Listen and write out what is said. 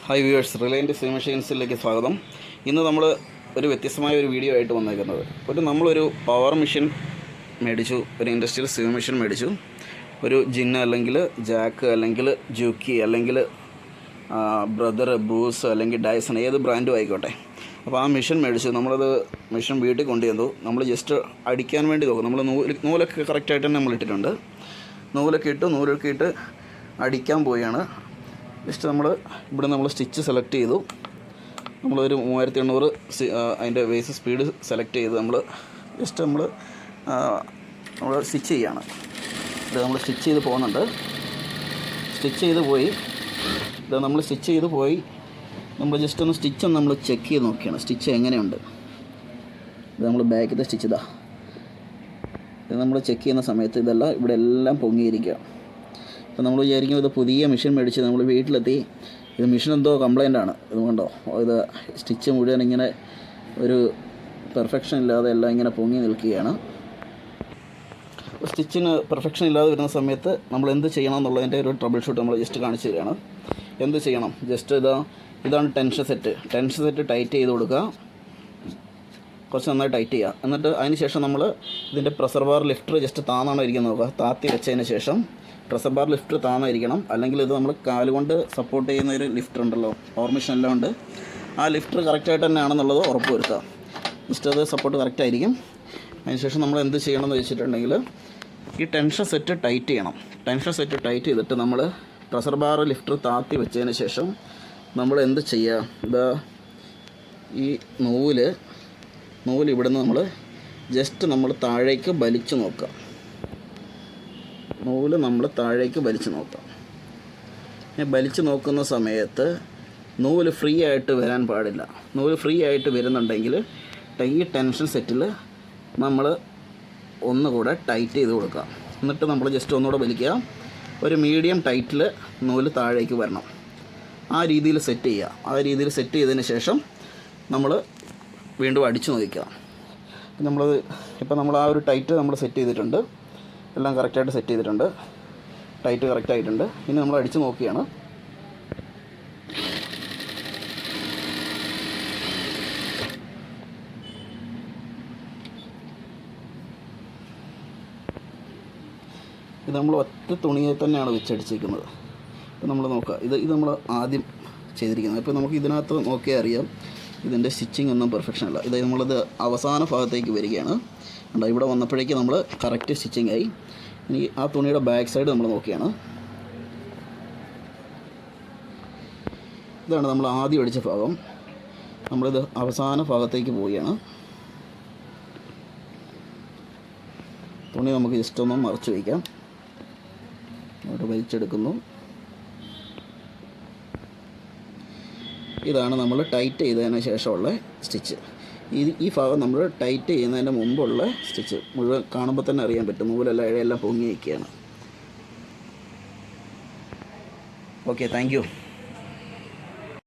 Hi viewers, reliant swim മെഷീൻസിലേക്ക് സ്വാഗതം. ഇന്ന് നമ്മൾ ഒരു വ്യത്യസ്തമായ ഒരു വീഡിയോ ആയിട്ട് വന്നേക്കുന്നത്. നമ്മളൊരു പവർ മെഷീൻ മേടിച്ചു, ഒരു ഇൻഡസ്ട്രിയൽ സ്വിം മെഷീൻ മേടിച്ചു. ഒരു ജിന്ന അല്ലെങ്കിൽ ജാക്ക് അല്ലെങ്കിൽ ജൂക്കി അല്ലെങ്കിൽ ബ്രദർ, ബ്രൂസ് അല്ലെങ്കിൽ ഡൈസൺ, ഏത് ബ്രാൻഡും ആയിക്കോട്ടെ. അപ്പോൾ ആ മെഷീൻ മേടിച്ചു. നമ്മളത് മെഷീൻ വീട്ടിൽ കൊണ്ടുവന്നു. നമ്മൾ ജസ്റ്റ് അടിക്കാൻ വേണ്ടി നോക്കും. നമ്മൾ നൂലൊക്കെ കറക്റ്റായിട്ട് തന്നെ നമ്മൾ ഇട്ടിട്ടുണ്ട്. നൂലൊക്കെ ഇട്ട് അടിക്കാൻ പോവുകയാണ്. ജസ്റ്റ് നമ്മൾ സ്റ്റിച്ച് സെലക്ട് ചെയ്തു. നമ്മളൊരു 3800 അതിൻ്റെ ബേസ് സ്പീഡ് സെലക്ട് ചെയ്ത് നമ്മൾ സ്റ്റിച്ച് ചെയ്യുകയാണ്. ഇത് നമ്മൾ സ്റ്റിച്ച് ചെയ്ത് പോകുന്നുണ്ട്. സ്റ്റിച്ച് ചെയ്ത് പോയി നമ്മൾ ജസ്റ്റ് ഒന്ന് സ്റ്റിച്ചൊന്ന് നമ്മൾ ചെക്ക് ചെയ്ത് നോക്കിയാണ്, സ്റ്റിച്ച് എങ്ങനെയുണ്ട്. ഇത് നമ്മൾ ബാക്കിലത്തെ സ്റ്റിച്ച് ഇത് നമ്മൾ ചെക്ക് ചെയ്യുന്ന സമയത്ത് ഇതെല്ലാം ഇവിടെ എല്ലാം പൊങ്ങിയിരിക്കുക. അപ്പോൾ നമ്മൾ വിചാരിക്കും ഇത് പുതിയ മെഷീൻ മേടിച്ച് നമ്മൾ വീട്ടിലെത്തി ഇത് മെഷീൻ എന്തോ കംപ്ലൈൻ്റ് ആണ്. ഇതുകൊണ്ടോ ഇത് സ്റ്റിച്ച് മുഴുവൻ ഇങ്ങനെ ഒരു പെർഫെക്ഷൻ ഇല്ലാതെ എല്ലാം ഇങ്ങനെ പൊങ്ങി നിൽക്കുകയാണ്. സ്റ്റിച്ചിന് പെർഫെക്ഷൻ ഇല്ലാതെ വരുന്ന സമയത്ത് നമ്മൾ എന്ത് ചെയ്യണം എന്നുള്ളതിൻ്റെ ഒരു ട്രബിൾ ഷൂട്ട് നമ്മൾ ജസ്റ്റ് കാണിച്ചു തരികയാണ്. എന്ത് ചെയ്യണം, ജസ്റ്റ് ഇതാണ് ടെൻഷൻ സെറ്റ് ടൈറ്റ് ചെയ്ത് കൊടുക്കുക. കുറച്ച് നന്നായി ടൈറ്റ് ചെയ്യുക. എന്നിട്ട് അതിന് ശേഷം നമ്മൾ ഇതിൻ്റെ പ്രഷർ ബാർ ലിഫ്റ്റർ ജസ്റ്റ് താന്നാണോ ഇരിക്കുന്നത് നോക്കുക. താത്തി വെച്ചതിന് ശേഷം പ്രഷർ ബാർ ലിഫ്റ്റർ താന്നായിരിക്കണം. അല്ലെങ്കിൽ ഇത് നമ്മൾ കാലുകൊണ്ട് സപ്പോർട്ട് ചെയ്യുന്ന ഒരു ലിഫ്റ്റർ ഉണ്ടല്ലോ, പവർ മെഷീൻ എല്ലാം ഉണ്ട്. ആ ലിഫ്റ്റർ കറക്റ്റായിട്ട് തന്നെയാണെന്നുള്ളത് ഉറപ്പ് വരുത്തുക. ജസ്റ്റ് അത് സപ്പോർട്ട് കറക്റ്റായിരിക്കും. അതിന് ശേഷം നമ്മൾ എന്ത് ചെയ്യണമെന്ന് വെച്ചിട്ടുണ്ടെങ്കിൽ ഈ ടെൻഷൻ സെറ്റ് ടൈറ്റ് ചെയ്യണം. ടെൻഷൻ സെറ്റ് ടൈറ്റ് ചെയ്തിട്ട് നമ്മൾ പ്രഷർ ബാർ ലിഫ്റ്റർ താത്തി വെച്ചതിന് ശേഷം നമ്മൾ എന്ത് ചെയ്യുക, ഈ നൂല് ഇവിടുന്ന് നമ്മൾ ജസ്റ്റ് നമ്മൾ താഴേക്ക് വലിച്ചു നോക്കുക. വലിച്ചു നോക്കുന്ന സമയത്ത് നൂല് ഫ്രീ ആയിട്ട് വരാൻ പാടില്ല. നൂല് ഫ്രീ ആയിട്ട് വരുന്നുണ്ടെങ്കിൽ ഈ ടെൻഷൻ സെറ്റിൽ നമ്മൾ ഒന്നുകൂടെ ടൈറ്റ് ചെയ്ത് കൊടുക്കുക. എന്നിട്ട് നമ്മൾ ജസ്റ്റ് ഒന്നുകൂടെ വലിക്കുക. ഒരു മീഡിയം ടൈറ്റിൽ നൂല് താഴേക്ക് വരണം. ആ രീതിയിൽ സെറ്റ് ചെയ്യുക. ആ രീതിയിൽ സെറ്റ് ചെയ്തതിന് ശേഷം നമ്മൾ വീണ്ടും അടിച്ചു നോക്കുക. നമ്മൾ ആ ഒരു ടൈറ്റ് നമ്മൾ സെറ്റ് ചെയ്തിട്ടുണ്ട്. എല്ലാം കറക്റ്റായിട്ട് സെറ്റ് ചെയ്തിട്ടുണ്ട്. ടൈറ്റ് കറക്റ്റായിട്ടുണ്ട്. ഇനി നമ്മൾ അടിച്ച് നോക്കുകയാണ്. ഇത് നമ്മൾ ഒറ്റ തുണിയെ തന്നെയാണ് വെച്ചടിച്ചിരിക്കുന്നത്. ഇപ്പോൾ നമ്മൾ നോക്കുക, ഇത് നമ്മൾ ആദ്യം ചെയ്തിരിക്കുന്നത്. ഇപ്പോൾ നമുക്ക് ഇതിനകത്ത് നോക്കിയാൽ അറിയാം ഇതിൻ്റെ സ്റ്റിച്ചിങ് ഒന്നും പെർഫെക്ഷൻ അല്ല. നമ്മളത് അവസാന ഭാഗത്തേക്ക് വരികയാണ്. ഇവിടെ വന്നപ്പോഴേക്ക് നമ്മൾ കറക്റ്റ് സ്റ്റിച്ചിങ് ആയി. ഇനി ആ തുണിയുടെ ബാക്ക് സൈഡ് നമ്മൾ നോക്കിയാണ്. ഇതാണ് നമ്മൾ ആദ്യം അടിച്ച ഭാഗം. നമ്മളിത് അവസാന ഭാഗത്തേക്ക് പോവുകയാണ്. തുണി നമുക്ക് ജസ്റ്റ് ഒന്ന് മറച്ച് വയ്ക്കാം. അവിടെ വലിച്ചെടുക്കുന്നു. ഇതാണ് നമ്മൾ ടൈറ്റ് ചെയ്തതിന് ശേഷമുള്ള സ്റ്റിച്ച്. ഈ ഭാഗം നമ്മൾ ടൈറ്റ് ചെയ്യുന്നതിന് മുമ്പുള്ള സ്റ്റിച്ച്. മുഴുവൻ കാണുമ്പോൾ തന്നെ അറിയാൻ പറ്റും, നൂലെല്ലാം ഇഴയെല്ലാം പൊങ്ങി വയ്ക്കുകയാണ്. Okay, thank you.